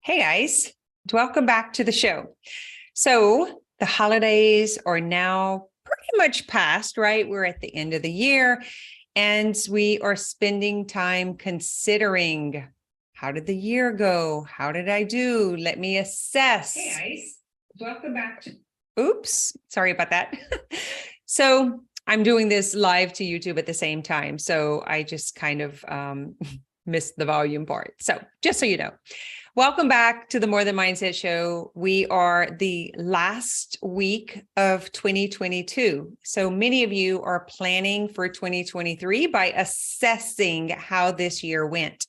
Hey guys, welcome back to the show. So the holidays are now pretty much past, right? We're at the end of the year and we are spending time considering, how did the year go? How did I do? Let me assess. Hey guys, welcome back to... Oops, sorry about that. So I'm doing this live to YouTube at the same time. So I just kind of missed the volume part. So just so you know. Welcome back to the More Than Mindset Show. We are the last week of 2022. So many of you are planning for 2023 by assessing how this year went.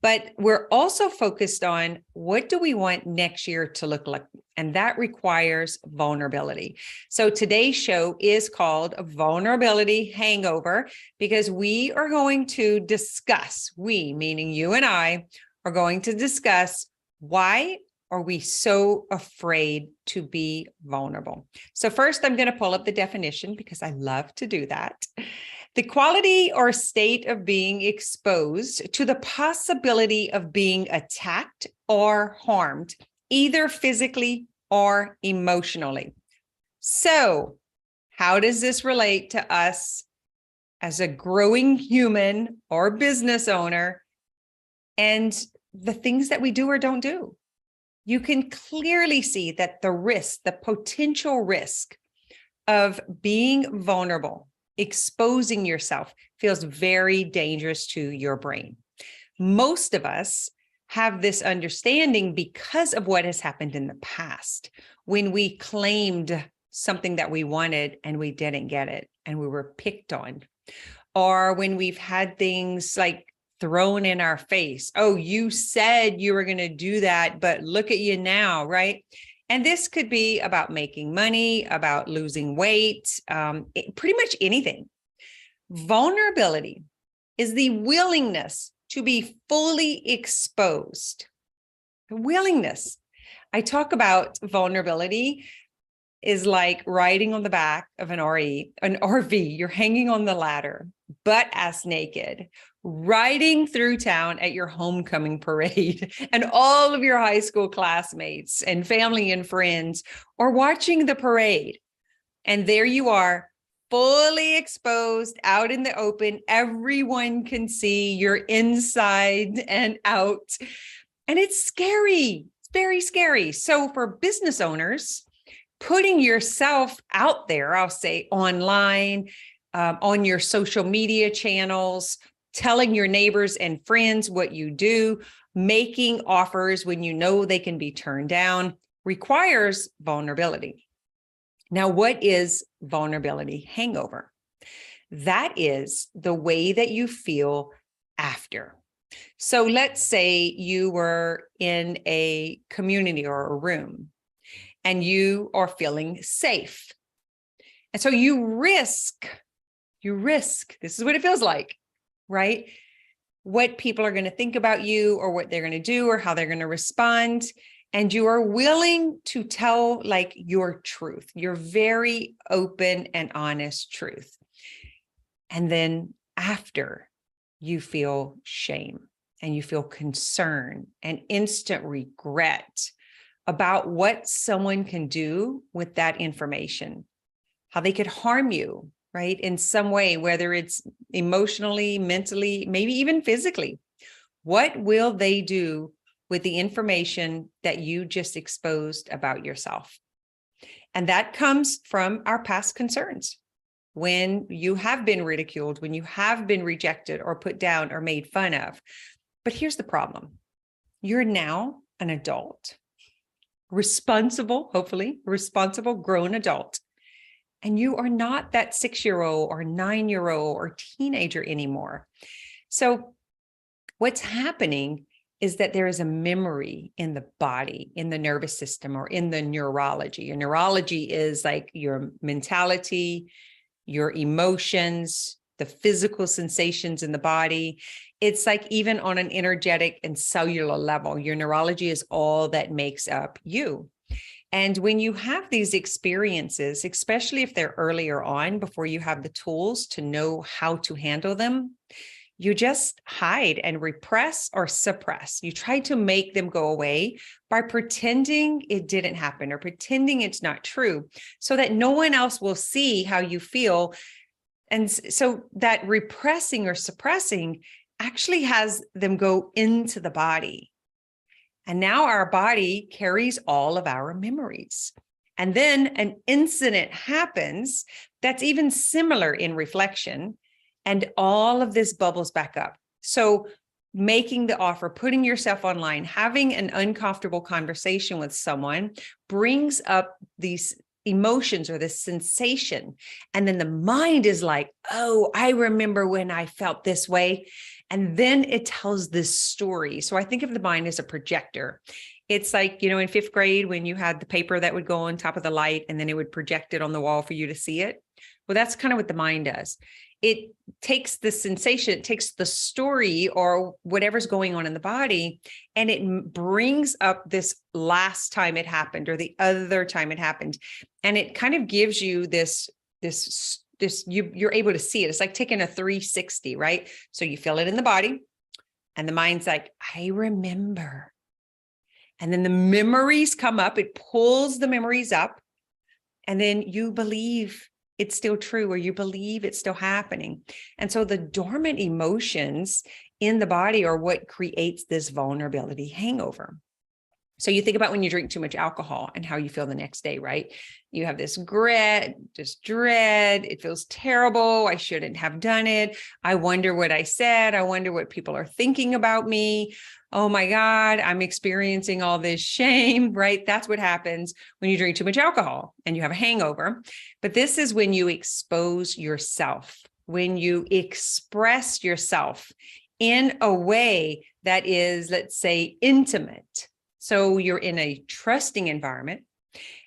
But we're also focused on what do we want next year to look like? And that requires vulnerability. So today's show is called Vulnerability Hangover because we are going to discuss, we, meaning you and I, are going to discuss why are we so afraid to be vulnerable. So first, I'm going to pull up the definition because I love to do that. The quality or state of being exposed to the possibility of being attacked or harmed, either physically or emotionally. So how does this relate to us as a growing human or business owner? And the things that we do or don't do? You can clearly see that the risk, the potential risk of being vulnerable, exposing yourself feels very dangerous to your brain. Most of us have this understanding because of what has happened in the past, when we claimed something that we wanted and we didn't get it and we were picked on, or when we've had things like thrown in our face. Oh, you said you were going to do that, but look at you now, right? And this could be about making money, about losing weight, pretty much anything. Vulnerability is the willingness to be fully exposed. The willingness. I talk about vulnerability is like riding on the back of an RV. You're hanging on the ladder, butt-ass naked, riding through town at your homecoming parade, and all of your high school classmates and family and friends are watching the parade. And there you are, fully exposed out in the open. Everyone can see you're inside and out. And it's scary. It's very scary. So for business owners, putting yourself out there, I'll say online, on your social media channels, telling your neighbors and friends what you do, making offers when you know they can be turned down, requires vulnerability. Now, what is vulnerability hangover? That is the way that you feel after. So let's say you were in a community or a room and you are feeling safe. And so you risk, this is what it feels like, right? What people are going to think about you or what they're going to do or how they're going to respond. And you are willing to tell like your truth, your very open and honest truth. And then after, you feel shame and you feel concern and instant regret about what someone can do with that information, how they could harm you, right? In some way, whether it's emotionally, mentally, maybe even physically. What will they do with the information that you just exposed about yourself? And that comes from our past concerns. When you have been ridiculed, when you have been rejected or put down or made fun of. But here's the problem. You're now an adult. Responsible, hopefully, responsible grown adult. And you are not that 6-year-old or 9-year-old or teenager anymore. So what's happening is that there is a memory in the body, in the nervous system, or in the neurology. Your neurology is like your mentality, your emotions, the physical sensations in the body. It's like even on an energetic and cellular level, your neurology is all that makes up you. And when you have these experiences, especially if they're earlier on, before you have the tools to know how to handle them, you just hide and repress or suppress. You try to make them go away by pretending it didn't happen or pretending it's not true so that no one else will see how you feel. And so that repressing or suppressing actually has them go into the body. And now our body carries all of our memories. And then an incident happens that's even similar in reflection, and all of this bubbles back up. So making the offer, putting yourself online, having an uncomfortable conversation with someone brings up these emotions or this sensation. And then the mind is like, oh, I remember when I felt this way. And then it tells this story. So I think of the mind as a projector. It's like, in 5th grade when you had the paper that would go on top of the light and then it would project it on the wall for you to see it. Well, that's kind of what the mind does. It takes the sensation, it takes the story or whatever's going on in the body, and it brings up this last time it happened or the other time it happened. And it kind of gives you you're able to see it. It's like taking a 360, right? So you feel it in the body and the mind's like, I remember. And then the memories come up, it pulls the memories up, and then you believe it's still true, or you believe it's still happening. And so the dormant emotions in the body are what creates this vulnerability hangover. So you think about when you drink too much alcohol and how you feel the next day, right? You have this dread, it feels terrible. I shouldn't have done it. I wonder what I said. I wonder what people are thinking about me. Oh my God, I'm experiencing all this shame, right? That's what happens when you drink too much alcohol and you have a hangover. But this is when you expose yourself, when you express yourself in a way that is, let's say, intimate. So you're in a trusting environment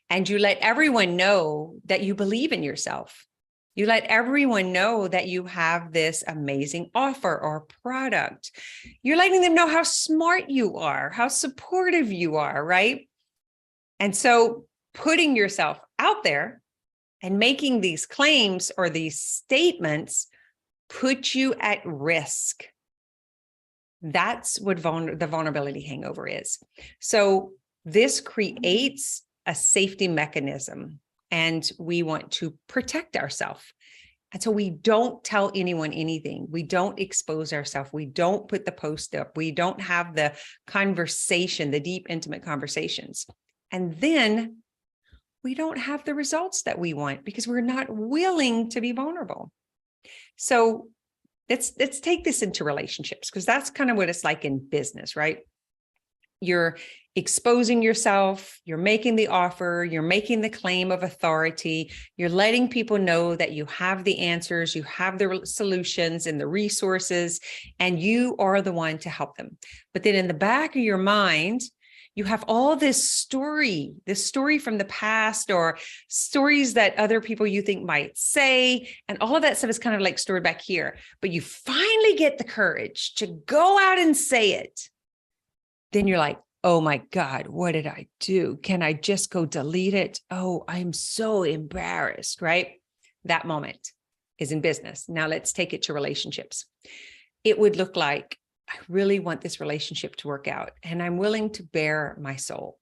and you let everyone know that you believe in yourself. You let everyone know that you have this amazing offer or product. You're letting them know how smart you are, how supportive you are, right? And so putting yourself out there and making these claims or these statements put you at risk. That's what the vulnerability hangover is. So this creates a safety mechanism, and we want to protect ourselves. And so we don't tell anyone anything. We don't expose ourselves. We don't put the post up. We don't have the conversation, the deep, intimate conversations. And then we don't have the results that we want because we're not willing to be vulnerable. So let's take this into relationships, because that's kind of what it's like in business, right? You're exposing yourself, you're making the offer, you're making the claim of authority, you're letting people know that you have the answers, you have the solutions and the resources, and you are the one to help them. But then in the back of your mind, you have all this story from the past, or stories that other people you think might say, and all of that stuff is kind of like stored back here. But you finally get the courage to go out and say it. Then you're like, oh my God, what did I do? Can I just go delete it? Oh, I'm so embarrassed, right? That moment is in business. Now let's take it to relationships. It would look like, I really want this relationship to work out, and I'm willing to bare my soul.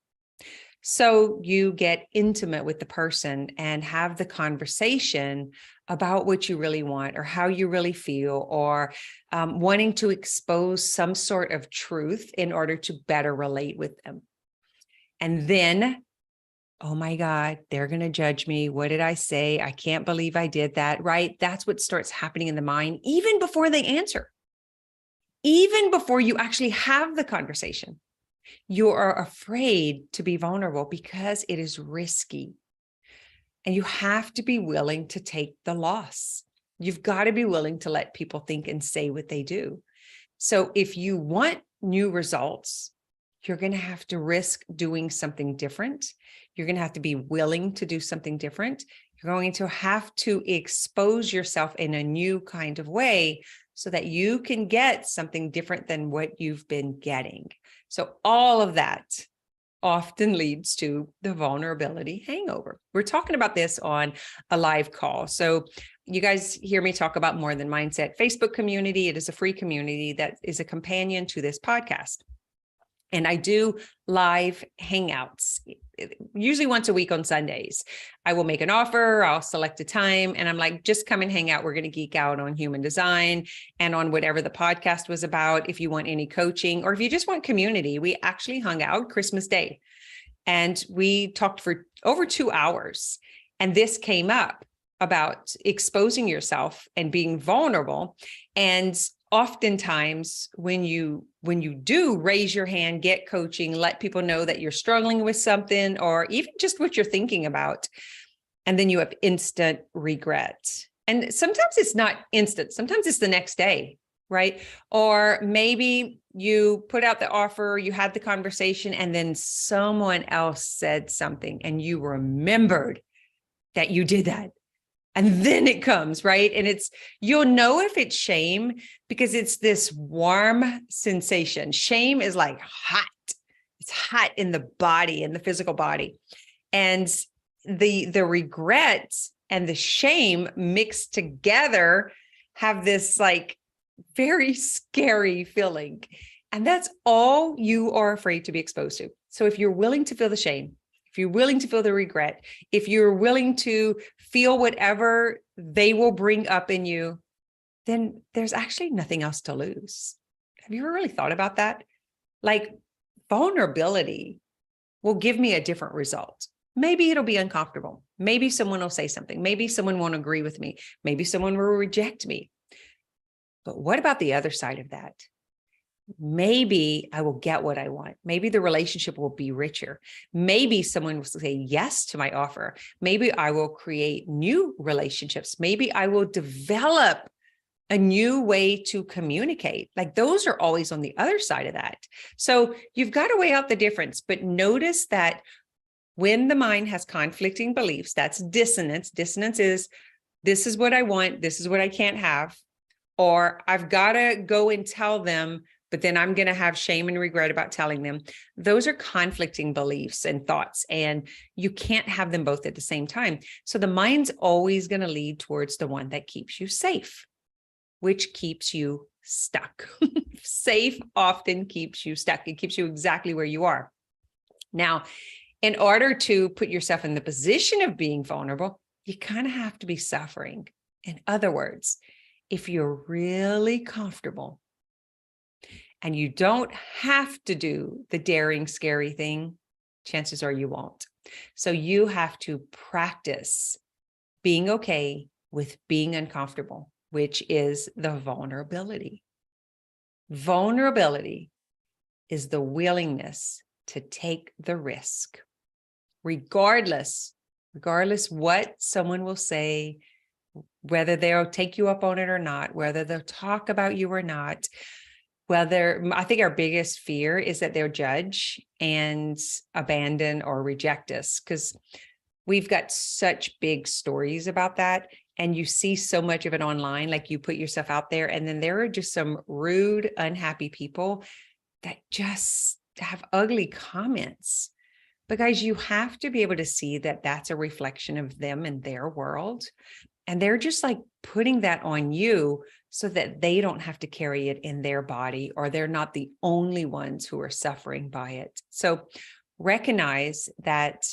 So you get intimate with the person and have the conversation about what you really want, or how you really feel, or wanting to expose some sort of truth in order to better relate with them. And then, oh my God, they're going to judge me. What did I say? I can't believe I did that, right? That's what starts happening in the mind, even before they answer, even before you actually have the conversation. You are afraid to be vulnerable because it is risky. And you have to be willing to take the loss. You've got to be willing to let people think and say what they do. So if you want new results, you're going to have to risk doing something different. You're going to have to be willing to do something different. You're going to have to expose yourself in a new kind of way so that you can get something different than what you've been getting. So all of that often leads to the vulnerability hangover. We're talking about this on a live call. So you guys hear me talk about More Than Mindset Facebook community. It is a free community that is a companion to this podcast. And I do live hangouts, usually once a week on Sundays. I will make an offer, I'll select a time, and I'm like, just come and hang out. We're going to geek out on human design and on whatever the podcast was about. If you want any coaching or if you just want community, we actually hung out Christmas Day and we talked for over 2 hours. And this came up about exposing yourself and being vulnerable. And oftentimes when you do raise your hand, get coaching, let people know that you're struggling with something or even just what you're thinking about, and then you have instant regret. And sometimes it's not instant. Sometimes it's the next day, right? Or maybe you put out the offer, you had the conversation, and then someone else said something and you remembered that you did that. And then it comes, right? And you'll know if it's shame because it's this warm sensation. Shame is like hot. It's hot in the body, in the physical body. And the regret and the shame mixed together have this like very scary feeling. And that's all you are afraid to be exposed to. So if you're willing to feel the shame, if you're willing to feel the regret, if you're willing to feel whatever they will bring up in you, then there's actually nothing else to lose. Have you ever really thought about that? Like vulnerability will give me a different result. Maybe it'll be uncomfortable. Maybe someone will say something. Maybe someone won't agree with me. Maybe someone will reject me. But what about the other side of that? Maybe I will get what I want. Maybe the relationship will be richer. Maybe someone will say yes to my offer. Maybe I will create new relationships. Maybe I will develop a new way to communicate. Like those are always on the other side of that. So you've got to weigh out the difference, but notice that when the mind has conflicting beliefs, that's dissonance. Dissonance is, this is what I want. This is what I can't have. Or I've got to go and tell them, but then I'm going to have shame and regret about telling them. Those are conflicting beliefs and thoughts, and you can't have them both at the same time. So the mind's always going to lead towards the one that keeps you safe, which keeps you stuck. Safe often keeps you stuck. It keeps you exactly where you are. Now, in order to put yourself in the position of being vulnerable, you kind of have to be suffering. In other words, if you're really comfortable, and you don't have to do the daring, scary thing, chances are you won't. So you have to practice being okay with being uncomfortable, which is the vulnerability. Vulnerability is the willingness to take the risk, regardless what someone will say, whether they'll take you up on it or not, whether they'll talk about you or not. I think our biggest fear is that they'll judge and abandon or reject us, because we've got such big stories about that. And you see so much of it online, like you put yourself out there and then there are just some rude, unhappy people that just have ugly comments. But guys, you have to be able to see that that's a reflection of them and their world. And they're just like putting that on you so that they don't have to carry it in their body, or they're not the only ones who are suffering by it. So recognize that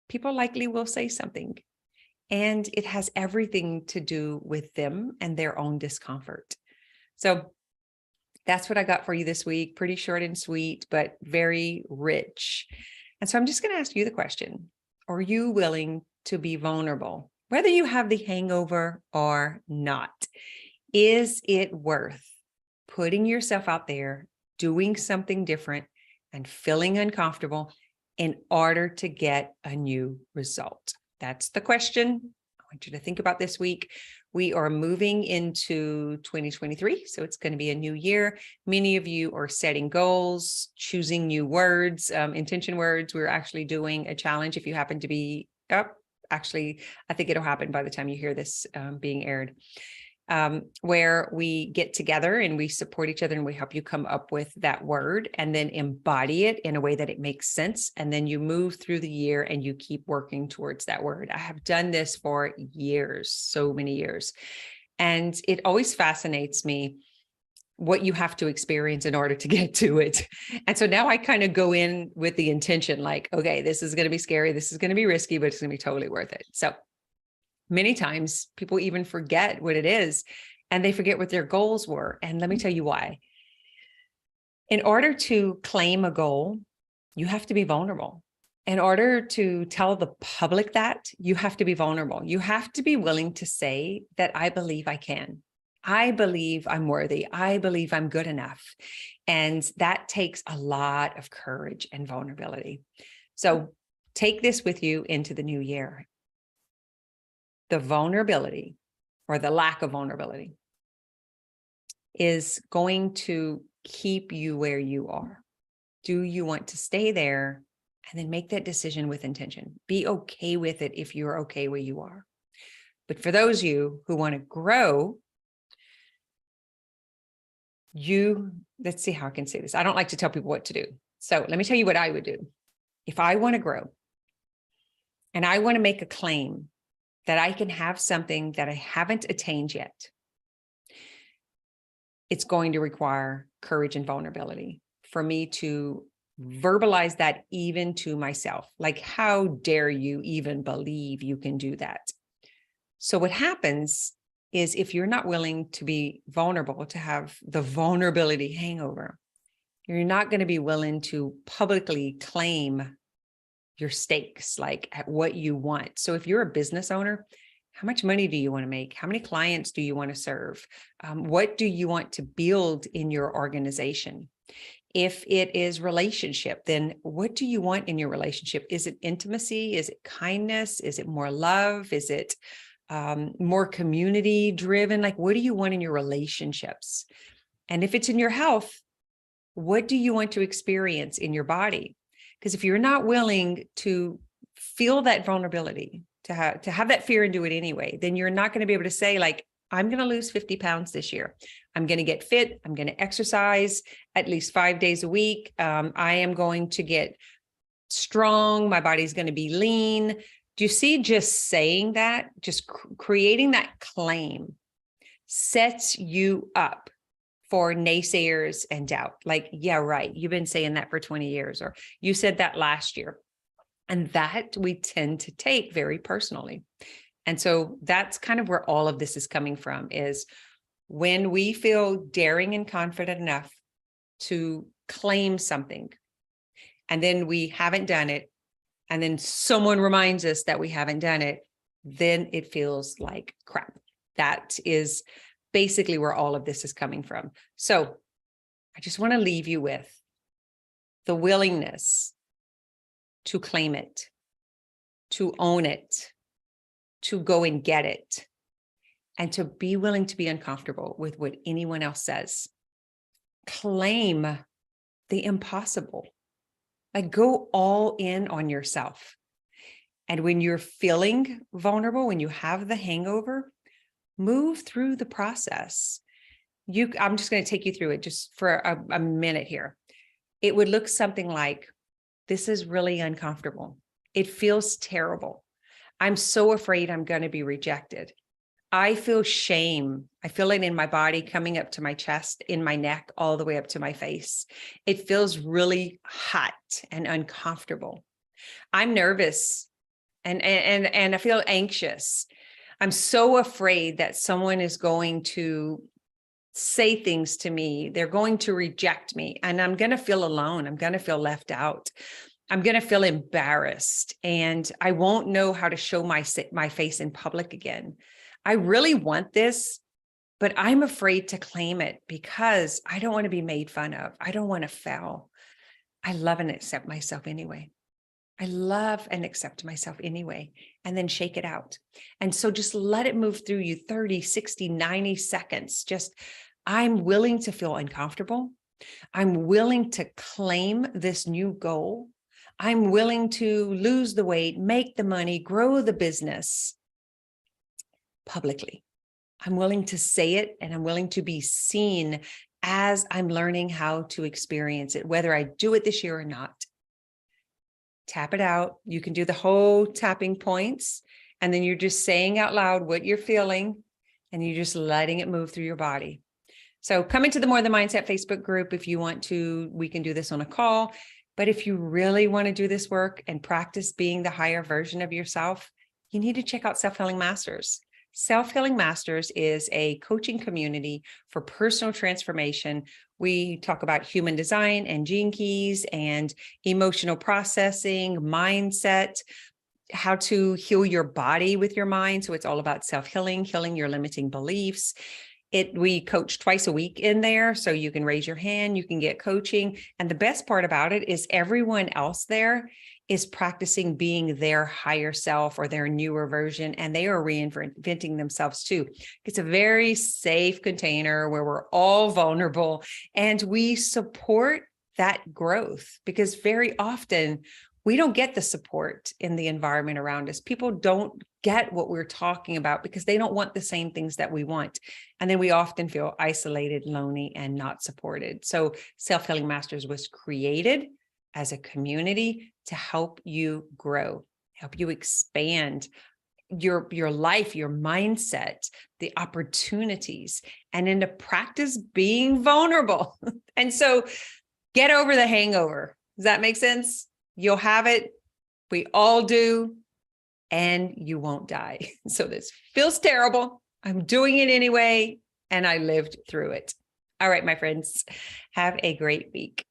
people likely will say something, and it has everything to do with them and their own discomfort. So that's what I got for you this week. Pretty short and sweet, but very rich. And so I'm just going to ask you the question: are you willing to be vulnerable? Whether you have the hangover or not, is it worth putting yourself out there, doing something different, and feeling uncomfortable in order to get a new result? That's the question I want you to think about this week. We are moving into 2023, so it's going to be a new year. Many of you are setting goals, choosing new words, intention words. We're actually doing a challenge. If you happen to be up, actually, I think it'll happen by the time you hear this being aired. where we get together and we support each other and we help you come up with that word and then embody it in a way that it makes sense. And then you move through the year and you keep working towards that word. I have done this for years, so many years. And it always fascinates me what you have to experience in order to get to it. And so now I kind of go in with the intention like, okay, this is going to be scary. This is going to be risky, but it's going to be totally worth it. So many times people even forget what it is and they forget what their goals were. And let me tell you why. In order to claim a goal, you have to be vulnerable. In order to tell the public that, you have to be vulnerable. You have to be willing to say that I believe I can. I believe I'm worthy. I believe I'm good enough. And that takes a lot of courage and vulnerability. So take this with you into the new year. The vulnerability or the lack of vulnerability is going to keep you where you are. Do you want to stay there? And then make that decision with intention. Be okay with it if you're okay where you are. But for those of you who want to grow, let's see how I can say this. I don't like to tell people what to do. So let me tell you what I would do. If I want to grow and I want to make a claim that I can have something that I haven't attained yet, it's going to require courage and vulnerability for me to verbalize that even to myself. Like, how dare you even believe you can do that? So what happens is if you're not willing to be vulnerable, to have the vulnerability hangover, you're not going to be willing to publicly claim your stakes, like at what you want. So if you're a business owner, how much money do you want to make? How many clients do you want to serve? What do you want to build in your organization? If it is relationship, then what do you want in your relationship? Is it intimacy? Is it kindness? Is it more love? Is it more community driven? Like, what do you want in your relationships? And if it's in your health, what do you want to experience in your body? Because if you're not willing to feel that vulnerability, to have that fear and do it anyway, then you're not going to be able to say like, I'm going to lose 50 pounds this year. I'm going to get fit. I'm going to exercise at least 5 days a week. I am going to get strong. My body's going to be lean. Do you see, just saying that, just creating that claim sets you up for naysayers and doubt. Like, yeah, right. You've been saying that for 20 years, or you said that last year. And that we tend to take very personally. And so that's kind of where all of this is coming from, is when we feel daring and confident enough to claim something, and then we haven't done it, and then someone reminds us that we haven't done it, then it feels like crap. That is basically where all of this is coming from. So I just want to leave you with the willingness to claim it, to own it, to go and get it, and to be willing to be uncomfortable with what anyone else says. Claim the impossible. Like, go all in on yourself. And when you're feeling vulnerable, when you have the hangover, move through the process. I'm just going to take you through it just for a minute here. It would look something like, this is really uncomfortable. It feels terrible. I'm so afraid I'm going to be rejected. I feel shame. I feel it in my body, coming up to my chest, in my neck, all the way up to my face. It feels really hot and uncomfortable. I'm nervous and I feel anxious. I'm so afraid that someone is going to say things to me. They're going to reject me, and I'm going to feel alone. I'm going to feel left out. I'm going to feel embarrassed, and I won't know how to show my face in public again. I really want this, but I'm afraid to claim it because I don't want to be made fun of. I don't want to fail. I love and accept myself anyway. I love and accept myself anyway, and then shake it out. And so just let it move through you 30, 60, 90 seconds. Just, I'm willing to feel uncomfortable. I'm willing to claim this new goal. I'm willing to lose the weight, make the money, grow the business publicly. I'm willing to say it, and I'm willing to be seen as I'm learning how to experience it, whether I do it this year or not. Tap it out. You can do the whole tapping points, and then you're just saying out loud what you're feeling, and you're just letting it move through your body. So come into the More Than Mindset Facebook group if you want to. We can do this on a call. But if you really want to do this work and practice being the higher version of yourself, you need to check out Self-Healing Masters. Self-Healing Masters is a coaching community for personal transformation. We talk about human design and gene keys and emotional processing, mindset, how to heal your body with your mind. So it's all about self-healing, healing your limiting beliefs. We coach twice a week in there. So you can raise your hand, you can get coaching. And the best part about it is everyone else there is practicing being their higher self or their newer version, and they are reinventing themselves too. It's a very safe container where we're all vulnerable, and we support that growth, because very often we don't get the support in the environment around us. People don't get what we're talking about because they don't want the same things that we want. And then we often feel isolated, lonely, and not supported. So Self-Healing Masters was created as a community to help you grow, help you expand your life, your mindset, the opportunities, and then to practice being vulnerable. And so get over the hangover. Does that make sense? You'll have it. We all do. And you won't die. So this feels terrible. I'm doing it anyway. And I lived through it. All right, my friends, have a great week.